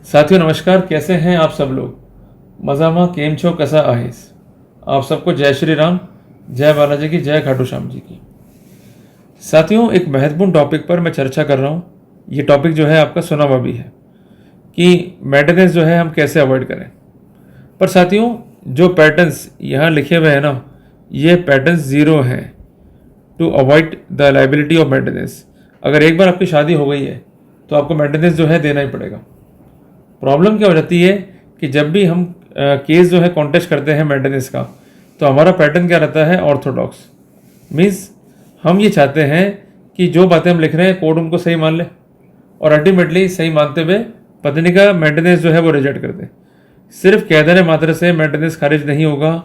साथियों नमस्कार, कैसे हैं आप सब लोग। मजामा केम छो कसा आहेस। आप सबको जय श्री राम, जय बालाजी की, जय खाटू श्याम जी की। साथियों, एक महत्वपूर्ण टॉपिक पर मैं चर्चा कर रहा हूँ। ये टॉपिक जो है आपका सुना हुआ भी है कि मेंटेनेंस जो है हम कैसे अवॉइड करें। पर साथियों, जो पैटर्न्स यहाँ लिखे हुए हैं ना, ये पैटर्न्स ज़ीरो हैं to avoid the liability of maintenance. अगर एक बार आपकी शादी हो गई है तो आपको मेंटेनेंस जो है देना ही पड़ेगा। प्रॉब्लम क्या हो जाती है कि जब भी हम केस जो है कॉन्टेस्ट करते हैं मेंटेनेंस का, तो हमारा पैटर्न क्या रहता है, ऑर्थोडॉक्स। मीन्स हम ये चाहते हैं कि जो बातें हम लिख रहे हैं कोर्ट उनको सही मान ले, और अल्टीमेटली सही मानते हुए पत्नी का मेंटेनेंस जो है वो रिजेक्ट कर दे। सिर्फ कह देने मात्र से मेंटेनेंस खारिज नहीं होगा,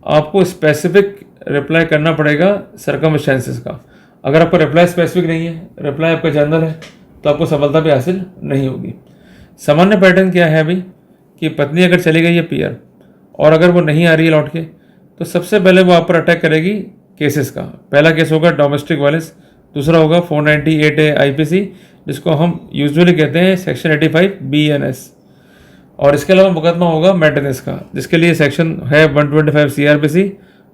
आपको स्पेसिफिक रिप्लाई करना पड़ेगा सर्कमस्टेंसेस का। अगर आपका रिप्लाई स्पेसिफिक नहीं है, रिप्लाई आपका जनरल है, तो आपको सफलता भी हासिल नहीं होगी। सामान्य पैटर्न क्या है अभी कि पत्नी अगर चली गई है पीआर और अगर वो नहीं आ रही है लौट के, तो सबसे पहले वो आप पर अटैक करेगी केसेस का। पहला केस होगा डोमेस्टिक वायलेंस, दूसरा होगा 498A आईपीसी, जिसको हम यूजुअली कहते हैं सेक्शन 85 BNS, और इसके अलावा मुकदमा होगा मेंटेनेंस का, जिसके लिए सेक्शन है 125 CRPC,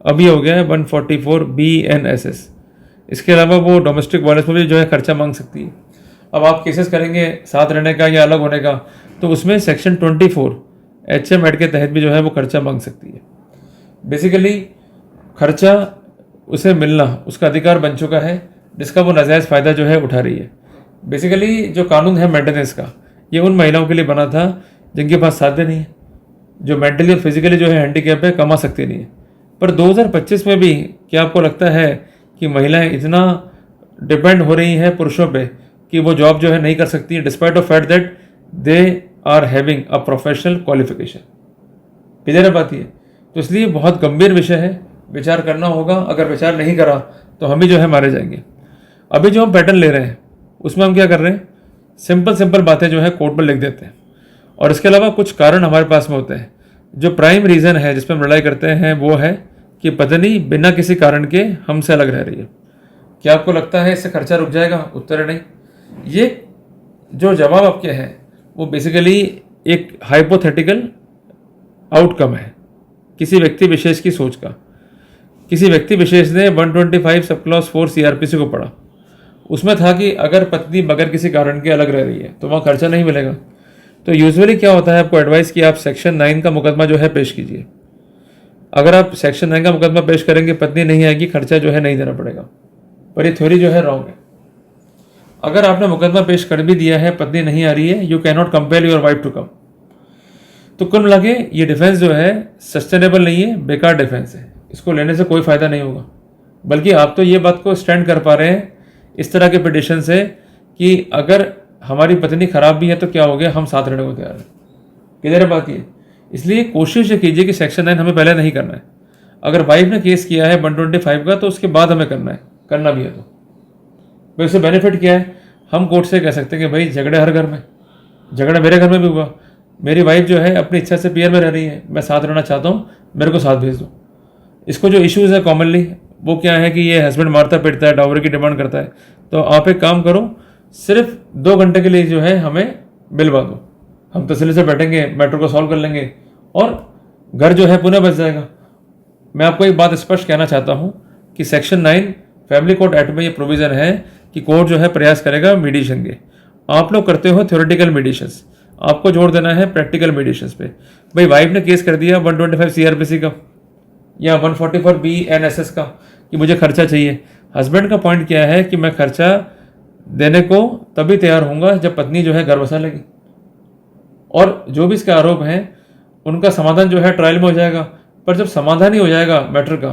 अभी हो गया है 144 BNSS। इसके अलावा वो डोमेस्टिक वायलेंस में भी जो है खर्चा मांग सकती है। अब आप केसेस करेंगे साथ रहने का या अलग होने का, तो उसमें सेक्शन 24 HM एक्ट के तहत भी जो है वो खर्चा मांग सकती है। बेसिकली खर्चा उसे मिलना उसका अधिकार बन चुका है, जिसका वो नाजायज़ फ़ायदा जो है उठा रही है। बेसिकली जो कानून है मेंटेनेंस का, ये उन महिलाओं के लिए बना था जिनके पास साध्य नहीं है, जो मेंटली और फिजिकली जो है हैंडीकैप है, कमा सकती नहीं है। पर 2025 में भी क्या आपको लगता है कि महिलाएं इतना डिपेंड हो रही हैं पुरुषों पे कि वो जॉब जो है नहीं कर सकती है, despite of fact that they are having a professional qualification. Clear बात है। तो इसलिए बहुत गंभीर विषय है, विचार करना होगा। अगर विचार नहीं करा तो हम ही जो है मारे जाएंगे। अभी जो हम पैटर्न ले रहे हैं उसमें हम क्या कर रहे हैं, सिंपल बातें जो है कोर्ट पर लिख देते हैं, और इसके अलावा कुछ कारण हमारे पास में होते हैं। जो प्राइम रीज़न है जिस पर हम लड़ाई करते हैं वो है कि पत्नी बिना किसी कारण के हमसे अलग रह रही है। क्या आपको लगता है इससे खर्चा रुक जाएगा? उत्तर है नहीं। ये जो जवाब आपके हैं वो बेसिकली एक हाइपोथेटिकल आउटकम है किसी व्यक्ति विशेष की सोच का। किसी व्यक्ति विशेष ने 125 सब क्लॉज 4 CRPC को पढ़ा। उसमें था कि अगर पत्नी बगैर किसी कारण के अलग रह रही है तो वहाँ खर्चा नहीं मिलेगा। तो यूजुअली क्या होता है, आपको एडवाइस कि आप सेक्शन 9 का मुकदमा जो है पेश कीजिए। अगर आप सेक्शन 9 का मुकदमा पेश करेंगे, पत्नी नहीं आएगी, खर्चा जो है नहीं देना पड़ेगा। पर ये थ्योरी जो है रॉन्ग है। अगर आपने मुकदमा पेश कर भी दिया है, पत्नी नहीं आ रही है, you can not compel your wife to come. तो कुल मिला के ये डिफेंस जो है सस्टेनेबल नहीं है, बेकार डिफेंस है। इसको लेने से कोई फायदा नहीं होगा, बल्कि आप तो ये बात को स्टैंड कर पा रहे हैं इस तरह के पिटिशन से कि अगर हमारी पत्नी खराब भी है तो क्या हो गया, हम साथ रहने को तैयार हैं। किधर बात ये। इसलिए कोशिश ये कीजिए कि सेक्शन 9 हमें पहले नहीं करना है। अगर वाइफ ने केस किया है 125 का तो उसके बाद हमें करना है, करना भी है तो भाई उससे बेनिफिट क्या है। हम कोर्ट से कह सकते हैं कि भाई झगड़े हर घर में, झगड़ा मेरे घर में भी हुआ, मेरी वाइफ जो है अपनी इच्छा से पीआर में रह रही है, मैं साथ रहना चाहता हूँ, मेरे को साथ भेज दो। इसको जो इश्यूज़ है कॉमनली वो क्या है कि ये हस्बैंड मारता पीटता है, डाउरी की डिमांड करता है। तो आप एक काम करो, सिर्फ 2 घंटे के लिए जो है हमें मिलवा दो, हम तसल्ली से बैठेंगे, मैटर को सॉल्व कर लेंगे और घर जो है पुनः बच जाएगा। मैं आपको एक बात स्पष्ट कहना चाहता हूँ कि सेक्शन 9 फैमिली कोर्ट एक्ट में ये प्रोविज़न है कि कोर्ट जो है प्रयास करेगा मीडिएशन के। आप लोग करते हो थ्योरेटिकल मीडिएशंस, आपको जोड़ देना है प्रैक्टिकल मीडिएशंस पे। भाई वाइफ ने केस कर दिया 125 CRPC का या 144 BNSS का कि मुझे खर्चा चाहिए। हस्बैंड का पॉइंट क्या है कि मैं खर्चा देने को तभी तैयार होऊंगा जब पत्नी जो है घर बसा लेगी, और जो भी इसके आरोप हैं उनका समाधान जो है ट्रायल में हो जाएगा। पर जब समाधान ही हो जाएगा मैटर का,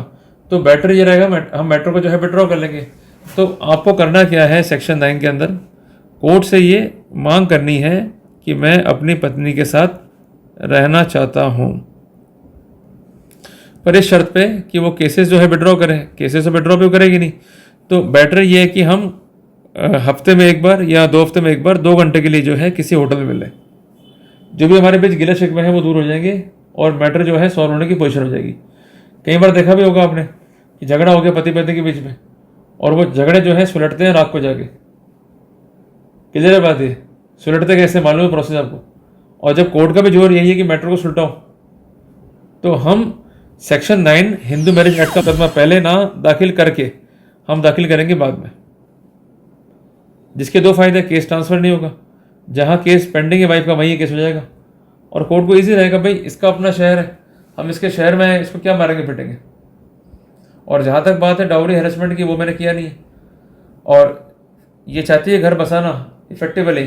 तो बेटर ये रहेगा हम मैटर को जो है विड्रॉ कर लेंगे। तो आपको करना क्या है, सेक्शन 9 के अंदर कोर्ट से ये मांग करनी है कि मैं अपनी पत्नी के साथ रहना चाहता हूँ, पर इस शर्त पे कि वो केसेस जो है विड्रॉ करें। केसेस तो विड्रॉ भी करेगी नहीं, तो बेटर ये है कि हम हफ्ते में एक बार या 2 हफ्ते में एक बार 2 घंटे के लिए जो है किसी होटल में मिल लें। जो भी हमारे बीच गिले शिकवे हैं वो दूर हो जाएंगे और मैटर जो है सॉल्व होने की पोजीशन हो जाएगी। कई बार देखा भी होगा आपने कि झगड़ा हो गया पति पत्नी के बीच में, और वो झगड़े जो है सुलटते हैं रात को जाके। क्लियर बात है, सुलटते कैसे मालूम है प्रोसेस आपको। और जब कोर्ट का भी जोर यही है कि मैटर को सुलटाओ, तो हम सेक्शन 9 हिंदू मैरिज एक्ट का मुकदमा पहले ना दाखिल करके हम दाखिल करेंगे बाद में, जिसके दो फायदे, केस ट्रांसफर नहीं होगा, जहाँ केस पेंडिंग है वाइफ का वहीं केस हो जाएगा, और कोर्ट को इजी रहेगा, भाई इसका अपना शहर है, हम इसके शहर में हैं, इसको क्या मारेंगे पिटेंगे। और जहाँ तक बात है डाउरी हैरेसमेंट की, वो मैंने किया नहीं है, और ये चाहती है घर बसाना इफेक्टिवली,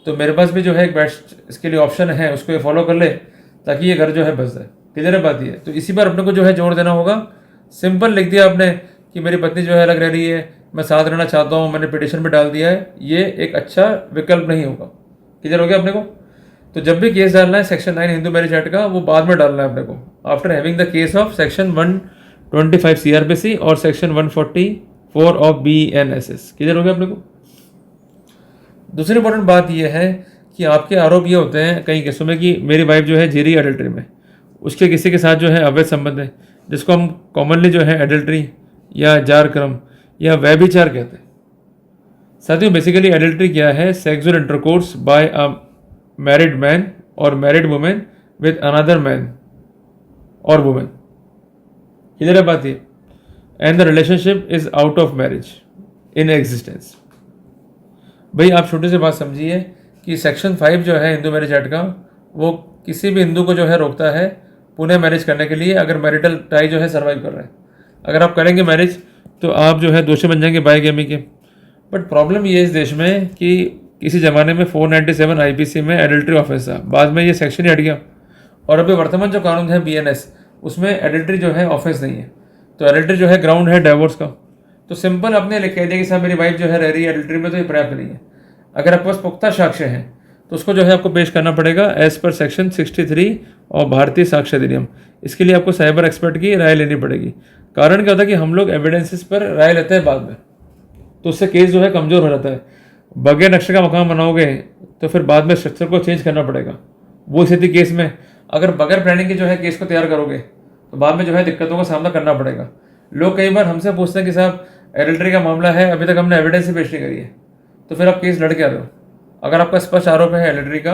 तो मेरे पास भी जो है एक बेस्ट इसके लिए ऑप्शन है, उसको ये फॉलो कर ले ताकि ये घर जो है बस जाए। क्लियर बात ये है। तो इसी पर अपने को जो है जोर देना होगा। सिंपल लिख दिया आपने कि मेरी पत्नी जो है अलग रह रही है, मैं साथ रहना चाहता हूँ, मैंने पिटिशन में डाल दिया है, ये एक अच्छा विकल्प नहीं होगा। क्लियर हो गया अपने को। तो जब भी केस डालना है सेक्शन 9 हिंदू मैरिज एक्ट का, वो बाद में डालना है अपने को, after having the case of section 125 CrPC और सेक्शन 144 ऑफ बीएनएसएस। क्लियर हो गया अपने को। दूसरी इंपॉर्टेंट बात यह है कि आपके आरोप ये होते हैं कई केसों में कि मेरी वाइफ जो है जी रही एडल्ट्री में, उसके किसी के साथ जो है अवैध संबंध है, जिसको हम कॉमनली जो है एडल्ट्री या जार क्रम या व्यभिचार कहते हैं। साथियों बेसिकली एडल्ट्री क्या है? Sexual intercourse by a married man और married women with another man और वुमेन। क्लियर है बात ये? And the relationship is out of marriage in existence. भाई आप छोटे से बात समझिए कि सेक्शन 5 जो है हिंदू मैरिज एक्ट का, वो किसी भी हिंदू को जो है रोकता है पुनः मैरिज करने के लिए, अगर मैरिटल टाई जो है सर्वाइव कर रहे हैं। अगर आप करेंगे मैरिज तो आप जो है दोषी बन जाएंगे बायगेमी के। बट प्रॉब्लम ये है इस देश में कि किसी ज़माने में 497 आईपीसी में एडल्ट्री ऑफेंस था, बाद में ये सेक्शन ही हट गया, और अभी वर्तमान जो कानून है बीएनएस, उसमें एडल्ट्री जो है ऑफेंस नहीं है। तो एडल्ट्री जो है ग्राउंड है डिवोर्स का। तो सिंपल आपने लिख कह दिया कि साहब मेरी वाइफ जो है रह रही है एडल्ट्री में, तो ये पर्याप्त नहीं है। अगर आपके पास पुख्ता साक्ष्य हैं तो उसको जो है आपको पेश करना पड़ेगा एज पर सेक्शन 63 और भारतीय साक्ष्य अधिनियम। इसके लिए आपको साइबर एक्सपर्ट की राय लेनी पड़ेगी। कारण क्या होता है कि हम लोग एविडेंसेस पर राय लेते हैं बाद में, तो उससे केस जो है कमज़ोर हो जाता है। बगैर नक्शे का मकान बनाओगे तो फिर बाद में स्ट्रक्चर को चेंज करना पड़ेगा। वो स्थिति केस में अगर बगैर प्लानिंग के जो है केस को तैयार करोगे तो बाद में जो है दिक्कतों का सामना करना पड़ेगा। लोग कई बार हमसे पूछते हैं कि साहब एडल्ट्री का मामला है, अभी तक हमने एविडेंस ही पेश नहीं करी है, तो फिर आप केस लड़ के आ रहे हो। अगर आपका स्पष्ट आरोप है एडल्ट्री का,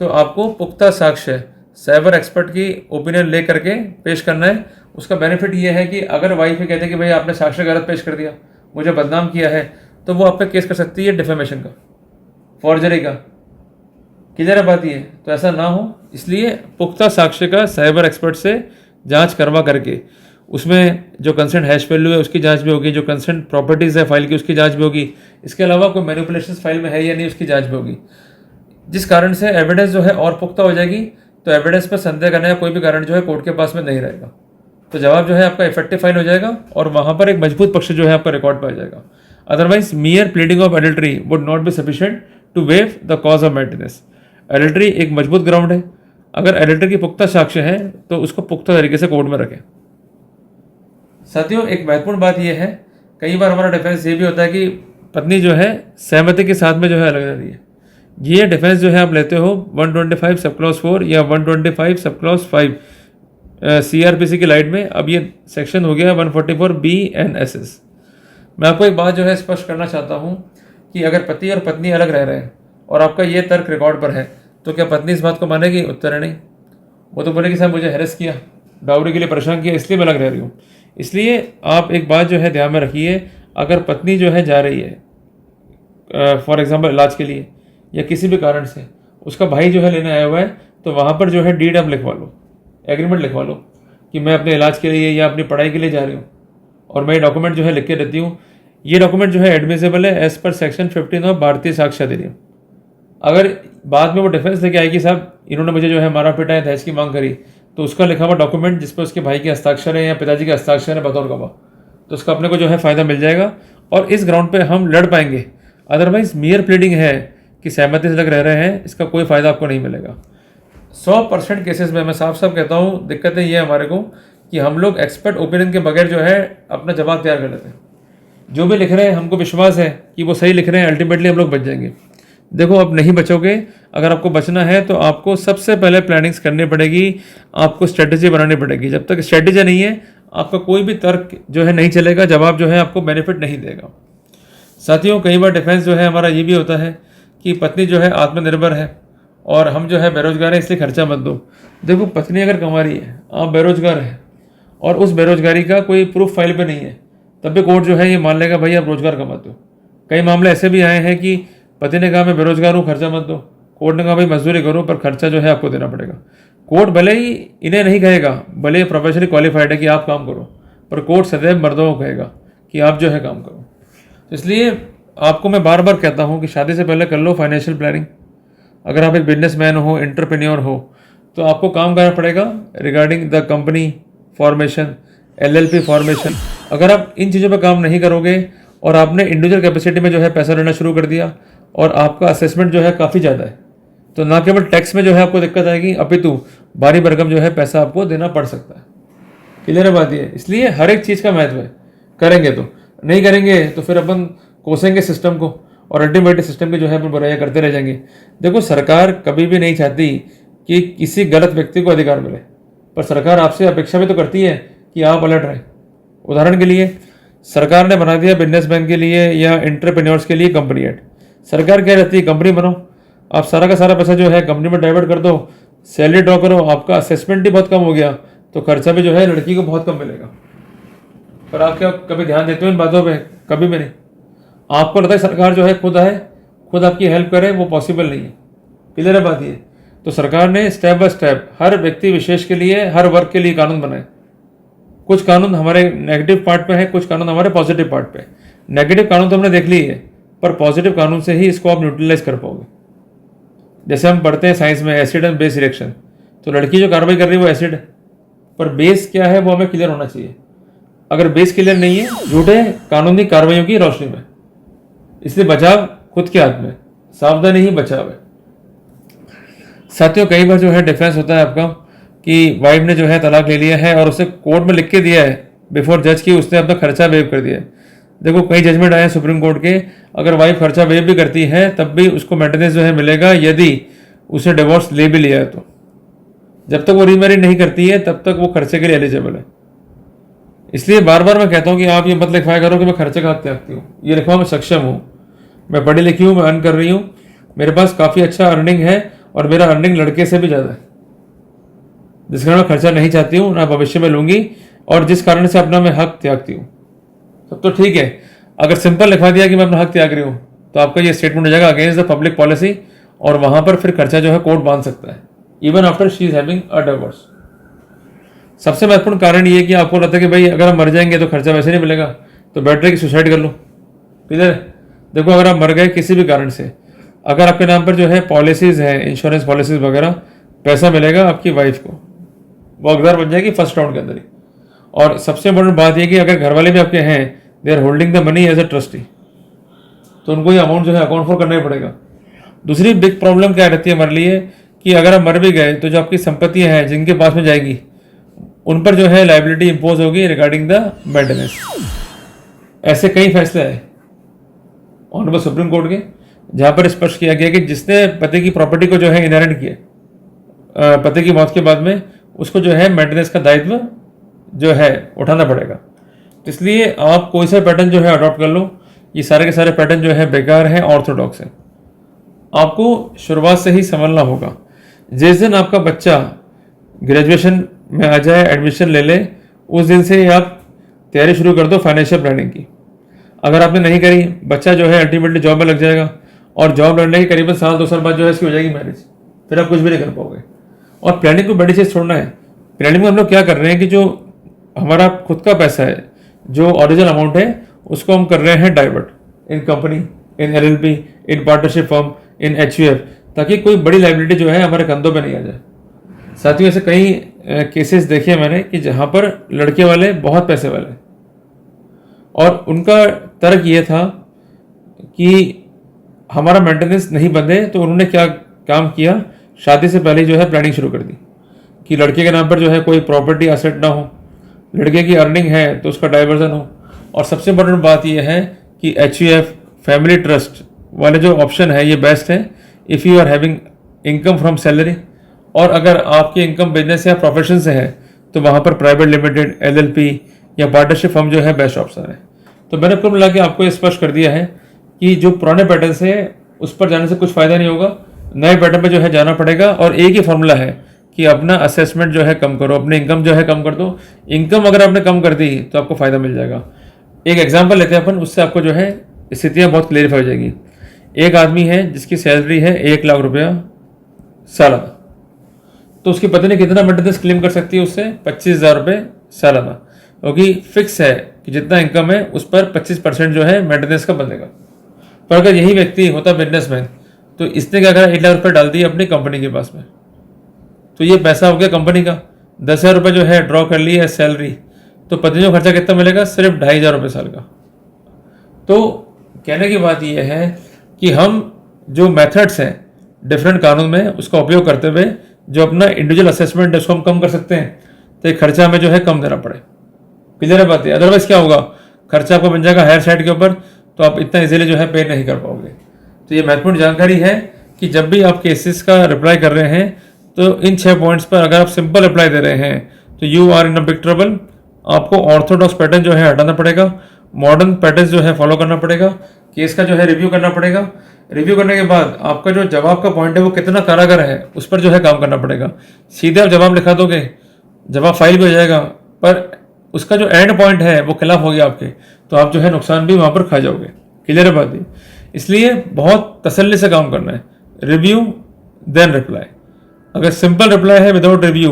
तो आपको पुख्ता साक्ष्य साइबर एक्सपर्ट की ओपिनियन ले करके पेश करना है। उसका बेनिफिट ये है कि अगर वाइफ ये कहते हैं कि भाई आपने साक्ष्य गलत पेश कर दिया, मुझे बदनाम किया है, तो वो आप पे केस कर सकती है डिफेमेशन का, फॉर्जरी का। क्लियर है बात ये? तो ऐसा ना हो, इसलिए पुख्ता साक्ष्य का साइबर एक्सपर्ट से जांच करवा करके, उसमें जो कंसेंट हैश वैल्यू है उसकी जांच भी होगी, जो कंसेंट प्रॉपर्टीज़ है फाइल की उसकी जांच भी होगी, इसके अलावा कोई मैनिपुलेशन फाइल में है या नहीं उसकी जांच भी होगी, जिस कारण से एविडेंस जो है और पुख्ता हो जाएगी। तो एविडेंस पर संदेह करने का कोई भी कारण जो है कोर्ट के पास में नहीं रहेगा। तो जवाब जो है आपका इफेक्टिव फाइल हो जाएगा और वहाँ पर एक मजबूत पक्ष जो है आपका रिकॉर्ड पाया जाएगा। Otherwise mere pleading of adultery would not be sufficient to waive the cause of marriage. Adultery एक मजबूत ग्राउंड है। अगर एडल्ट्री की पुख्ता साक्ष्य है तो उसको पुख्ता तरीके से कोर्ट में रखें। साथियों एक महत्वपूर्ण बात यह है, कई बार हमारा डिफेंस ये भी होता है कि पत्नी जो है सहमति के साथ में जो है अलग रह रही है। ये डिफेंस जो है आप लेते हो 125 सब क्लॉज 4 या 125 सब क्लॉज 5 सीआरपीसी की लाइट में। अब ये सेक्शन हो गया 144 बीएनएसएस। मैं आपको एक बात जो है स्पष्ट करना चाहता हूँ कि अगर पति और पत्नी अलग रह रहे हैं और आपका ये तर्क रिकॉर्ड पर है, तो क्या पत्नी इस बात को मानेगी? उत्तर है नहीं। वो तो बोलेगी साहब मुझे हैरेस किया, डाउरी के लिए परेशान किया, इसलिए मैं अलग रह रही हूँ। इसलिए आप एक बात जो है ध्यान में रखिए, अगर पत्नी जो है जा रही है फॉर एग्जांपल इलाज के लिए या किसी भी कारण से, उसका भाई जो है लेने आया हुआ है, तो वहाँ पर जो है डीड आप लिखवा लो, एग्रीमेंट लिखवा लो कि मैं अपने इलाज के लिए या अपनी पढ़ाई के लिए जा रही हूँ और मैं ये डॉक्यूमेंट जो है लिख के देती हूँ। ये डॉक्यूमेंट जो है एडमिसेबल है एज पर सेक्शन 15 ऑफ भारतीय साक्ष्य अधिनियम। अगर बाद में वो डिफेंस लेके आएगी साहब इन्होंने मुझे जो है मारा पीटा है, दहेज की मांग करी, तो उसका लिखा हुआ डॉक्यूमेंट जिस पर उसके भाई के हस्ताक्षर है या पिताजी के हस्ताक्षर है बतौर गवाह, तो उसका अपने को जो है फ़ायदा मिल जाएगा और इस ग्राउंड पे हम लड़ पाएंगे। अदरवाइज मियर प्लीडिंग है कि सहमति से लग रह रहे हैं, इसका कोई फ़ायदा आपको नहीं मिलेगा। 100% केसेस में मैं साफ साफ कहता हूँ, दिक्कतें ये है हमारे को कि हम लोग एक्सपर्ट ओपिनियन के बगैर जो है अपना जवाब तैयार कर लेते हैं। जो भी लिख रहे हैं हमको विश्वास है कि वो सही लिख रहे हैं, अल्टीमेटली हम लोग बच जाएंगे। देखो अब नहीं बचोगे। अगर आपको बचना है तो आपको सबसे पहले प्लानिंग्स करनी पड़ेगी, आपको स्ट्रेटजी बनानी पड़ेगी। जब तक स्ट्रेटजी नहीं है आपका कोई भी तर्क जो है नहीं चलेगा, जवाब जो है आपको बेनिफिट नहीं देगा। साथियों कई बार डिफेंस जो है हमारा ये भी होता है कि पत्नी जो है आत्मनिर्भर है और हम जो है बेरोजगार हैं इसलिए खर्चा मत दो। देखो, पत्नी अगर कमा रही है, आप बेरोजगार हैं और उस बेरोजगारी का कोई प्रूफ फाइल पे नहीं है, तब भी कोर्ट जो है ये मान लेगा भाई आप रोजगार कमाते हो। कई मामले ऐसे भी आए हैं कि पति ने कहा मैं बेरोजगार हूँ, खर्चा मत दो, कोर्ट ने कहा भाई मजदूरी करो पर खर्चा जो है आपको देना पड़ेगा। कोर्ट भले ही इन्हें नहीं कहेगा, भले ही प्रोफेशनली क्वालिफाइड है कि आप काम करो, पर कोर्ट सदैव मर्दों को कहेगा कि आप जो है काम करो। तो इसलिए आपको मैं बार बार कहता हूँ कि शादी से पहले कर लो फाइनेंशियल प्लानिंग। अगर आप एक बिजनेसमैन हो, एंटरप्रेन्योर हो, तो आपको काम करना पड़ेगा regarding the company formation, LLP formation. अगर आप इन चीज़ों पर काम नहीं करोगे और आपने इंडिविजुअल कैपेसिटी में जो है पैसा लेना शुरू कर दिया और आपका असेसमेंट जो है काफ़ी ज़्यादा है, तो ना केवल टैक्स में जो है आपको दिक्कत आएगी, अपितु भारी भरकम जो है पैसा आपको देना पड़ सकता है। क्लियर है बात ये? इसलिए हर एक चीज़ का महत्व है। करेंगे तो, नहीं करेंगे तो फिर अपन कोसेंगे सिस्टम को और अल्टीमेटली सिस्टम की जो है अपन बुराइयाँ करते रह जाएंगे। देखो, सरकार कभी भी नहीं चाहती कि किसी गलत व्यक्ति को अधिकार मिले, पर सरकार आपसे अपेक्षा भी तो करती है कि आप अलर्ट रहें। उदाहरण के लिए सरकार ने बना दिया बिजनेसमैन के लिए या एंटरप्रेन्योर्स के लिए कंपनी एक्ट। सरकार क्या रहती है, कंपनी बनाओ, आप सारा का सारा पैसा जो है कंपनी में डाइवर्ट कर दो, सैलरी ड्रॉ करो, आपका असेसमेंट ही बहुत कम हो गया, तो खर्चा भी जो है लड़की को बहुत कम मिलेगा। पर आप क्या कभी ध्यान देते हो इन बातों पे? कभी भी नहीं। आपको लगता है सरकार जो है खुद आपकी हेल्प करे, वो पॉसिबल नहीं है। क्लियर है बात ये? तो सरकार ने स्टेप बाय स्टेप हर व्यक्ति विशेष के लिए, हर वर्ग के लिए कानून बनाए। कुछ कानून हमारे नेगेटिव पार्ट पे है, कुछ कानून हमारे पॉजिटिव पार्ट पे। नेगेटिव कानून तो हमने देख ली है, पर पॉजिटिव कानून से ही इसको आप न्यूट्रलाइज कर पाओगे। जैसे हम पढ़ते हैं साइंस में एसिड एंड बेस रिएक्शन, तो लड़की जो कार्रवाई कर रही है वो एसिड है, पर बेस क्या है वो हमें क्लियर होना चाहिए। अगर बेस क्लियर नहीं है, झूठे कानूनी कार्रवाइयों की रोशनी में। इसलिए बचाव खुद के हाथ में, सावधानी ही बचाव है। साथियों, कई बार जो है डिफेंस होता है आपका कि वाइफ ने जो है तलाक ले लिया है और उसे कोर्ट में लिख के दिया है बिफोर जज की उसने अपना खर्चा वेव कर दिया है। देखो, कई जजमेंट आए हैं सुप्रीम कोर्ट के, अगर वाइफ खर्चा वेव भी करती है तब भी उसको मेंटेनेंस जो है मिलेगा यदि उसने डिवोर्स ले भी लिया है। तो जब तक वो रीमैरिज नहीं करती है तब तक वो खर्चे के लिए एलिजिबल है। इसलिए बार बार मैं कहता हूँ कि आप ये मत लिखवाया करो कि मैं खर्चे का हक त्यागती हूँ। ये लिखवा मैं सक्षम हूँ, मैं पढ़ी लिखी हूँ, मैं अर्न कर रही हूँ, मेरे पास काफ़ी अच्छा अर्निंग है और मेरा अर्निंग लड़के से भी ज़्यादा है, जिस कारण मैं खर्चा नहीं चाहती हूँ, ना भविष्य में लूंगी, और जिस कारण से अपना मैं हक त्यागती हूँ। सब तो ठीक है। अगर सिंपल लिखवा दिया कि मैं अपना हक त्याग रही हूँ तो आपका ये स्टेटमेंट हो जाएगा अगेंस्ट द पब्लिक पॉलिसी, और वहां पर फिर खर्चा जो है कोर्ट बांध सकता है, even after she is having a divorce. सबसे महत्वपूर्ण कारण ये कि आपको लगता है कि भाई अगर हम मर जाएंगे तो खर्चा वैसे नहीं मिलेगा, तो बेटर है कि सुसाइड कर लो। क्लियर? देखो, अगर आप मर गए किसी भी कारण से, अगर आपके नाम पर जो है पॉलिसीज हैं, इंश्योरेंस पॉलिसीज वगैरह, पैसा मिलेगा आपकी वाइफ को, वो हकदार बन जाएगी फर्स्ट राउंड के अंदर ही। और सबसे इंपॉर्टेंट बात यह कि अगर घर वाले भी आपके हैं, they are holding the money as a trustee, तो उनको ये अमाउंट जो है अकाउंट फॉर करना ही पड़ेगा। दूसरी बिग प्रॉब्लम क्या रहती है हमारे लिए कि अगर आप मर भी गए तो जो आपकी संपत्तियां हैं जिनके पास में जाएंगी उन पर जो है लाइबिलिटी इंपोज होगी रिगार्डिंग द मेंटेनेंस। ऐसे कई फैसले हैं ऑनरेबल सुप्रीम कोर्ट के, जहां पर स्पष्ट किया गया कि जिसने पति की प्रॉपर्टी को जो है इनहेरिट किया पति की मौत के बाद में, उसको जो है मेंटेनेंस का दायित्व जो है उठाना पड़ेगा। इसलिए आप कोई सा पैटर्न जो है अडॉप्ट कर लो, ये सारे के सारे पैटर्न जो है बेकार हैं, ऑर्थोडॉक्स हैं। आपको शुरुआत से ही संभलना होगा। जिस दिन आपका बच्चा ग्रेजुएशन में आ जाए, एडमिशन ले ले, उस दिन से आप तैयारी शुरू कर दो फाइनेंशियल प्लानिंग की। अगर आपने नहीं करी, बच्चा जो है अल्टीमेटली जॉब में लग जाएगा और जॉब लगने के करीबन 1-2 साल बाद जो है इसकी हो जाएगी मैरिज, फिर आप कुछ भी नहीं कर पाओगे। और प्लानिंग को बड़ी चीज़ छोड़ना है। प्लानिंग में हम लोग क्या कर रहे हैं कि जो हमारा खुद का पैसा है, जो ओरिजिनल अमाउंट है, उसको हम कर रहे हैं divert in company, in LLP, in partnership firm, in HUF, ताकि कोई बड़ी लाइबिलिटी जो है हमारे कंधों पे नहीं आ जाए। साथियों, ऐसे कई केसेस देखे मैंने कि जहाँ पर लड़के वाले बहुत पैसे वाले, और उनका तर्क ये था कि हमारा मेंटेनेंस नहीं बंधे, तो उन्होंने क्या काम किया, शादी से पहले जो है प्लानिंग शुरू कर दी कि लड़के के नाम पर जो है कोई प्रॉपर्टी एसेट ना हो, लड़के की अर्निंग है तो उसका डाइवर्जन हो। और सबसे इम्पोर्टेंट बात यह है कि HUF, फैमिली ट्रस्ट वाले जो ऑप्शन है ये बेस्ट है if you are having income from salary, और अगर आपकी इनकम बिजनेस या प्रोफेशन से है तो वहाँ पर प्राइवेट लिमिटेड, LLP या पार्टनरशिप फर्म जो है बेस्ट ऑप्शन है। तो मैंने कुल मिला के आपको ये स्पष्ट कर दिया है कि जो पुराने पैटर्न है उस पर जाने से कुछ फ़ायदा नहीं होगा। नए पैटर्न पे जो है जाना पड़ेगा और एक ही फॉर्मूला है कि अपना असेसमेंट जो है कम करो, अपनी इनकम जो है कम कर दो। इनकम अगर आपने कम कर दी तो आपको फ़ायदा मिल जाएगा। एक एग्जांपल लेते हैं अपन, उससे आपको जो है स्थितियाँ बहुत क्लियरफाई हो जाएगी। एक आदमी है जिसकी सैलरी है 1 लाख रुपया सालाना, तो उसकी पत्नी कितना मेंटेनेंस क्लेम कर सकती है उससे? 25,000 रुपये सालाना, क्योंकि फिक्स है कि जितना इनकम है उस पर 25% जो है मेंटेनेंस का बनेगा। पर अगर यही व्यक्ति होता बिजनेसमैन, तो इसने क्या करा, 1 लाख रुपये डाल दिए अपनी कंपनी के पास में, तो ये पैसा हो गया कंपनी का। 10,000 रुपये जो है ड्रॉ कर लिया सैलरी, तो पत्नी को खर्चा कितना मिलेगा? सिर्फ 2,500 रुपये साल का। तो कहने की बात यह है कि हम जो मेथड्स हैं डिफरेंट कानून में, उसका उपयोग करते हुए जो अपना इंडिविजुअल असेसमेंट है उसको हम कम कर सकते हैं, तो एक खर्चा हमें जो है कम देना पड़े। क्लियर है बात है? अदरवाइज क्या होगा, खर्चा आपको बन जाएगा हायर साइड के ऊपर, तो आप इतना इजीली जो है पे नहीं कर पाओगे। तो ये महत्वपूर्ण जानकारी है कि जब भी आप केसेस का रिप्लाई कर रहे हैं, तो इन 6 पॉइंट्स पर अगर आप सिंपल रिप्लाई दे रहे हैं तो you are in a big trouble. आपको ऑर्थोडॉक्स पैटर्न जो है हटाना पड़ेगा, मॉडर्न पैटर्न जो है फॉलो करना पड़ेगा, केस का जो है रिव्यू करना पड़ेगा। रिव्यू करने के बाद आपका जो जवाब का पॉइंट है वो कितना कारागर है उस पर जो है काम करना पड़ेगा। सीधे आप जवाब लिखा दोगे, जवाब फाइल भी हो जाएगा, पर उसका जो एंड पॉइंट है वो खिलाफ हो गया आपके, तो आप जो है नुकसान भी वहां पर खा जाओगे। क्लियर है बात? इसलिए बहुत तसल्ली से काम करना है, रिव्यू देन रिप्लाई। अगर सिंपल रिप्लाई है विदाउट रिव्यू,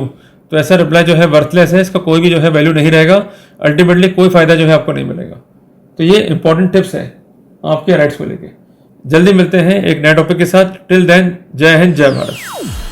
तो ऐसा रिप्लाई जो है वर्थलेस है, इसका कोई भी जो है वैल्यू नहीं रहेगा, अल्टीमेटली कोई फायदा जो है आपको नहीं मिलेगा। तो ये इंपॉर्टेंट टिप्स है आपके राइट्स को लेके। जल्दी मिलते हैं एक नए टॉपिक के साथ। टिल देन, जय हिंद, जय भारत।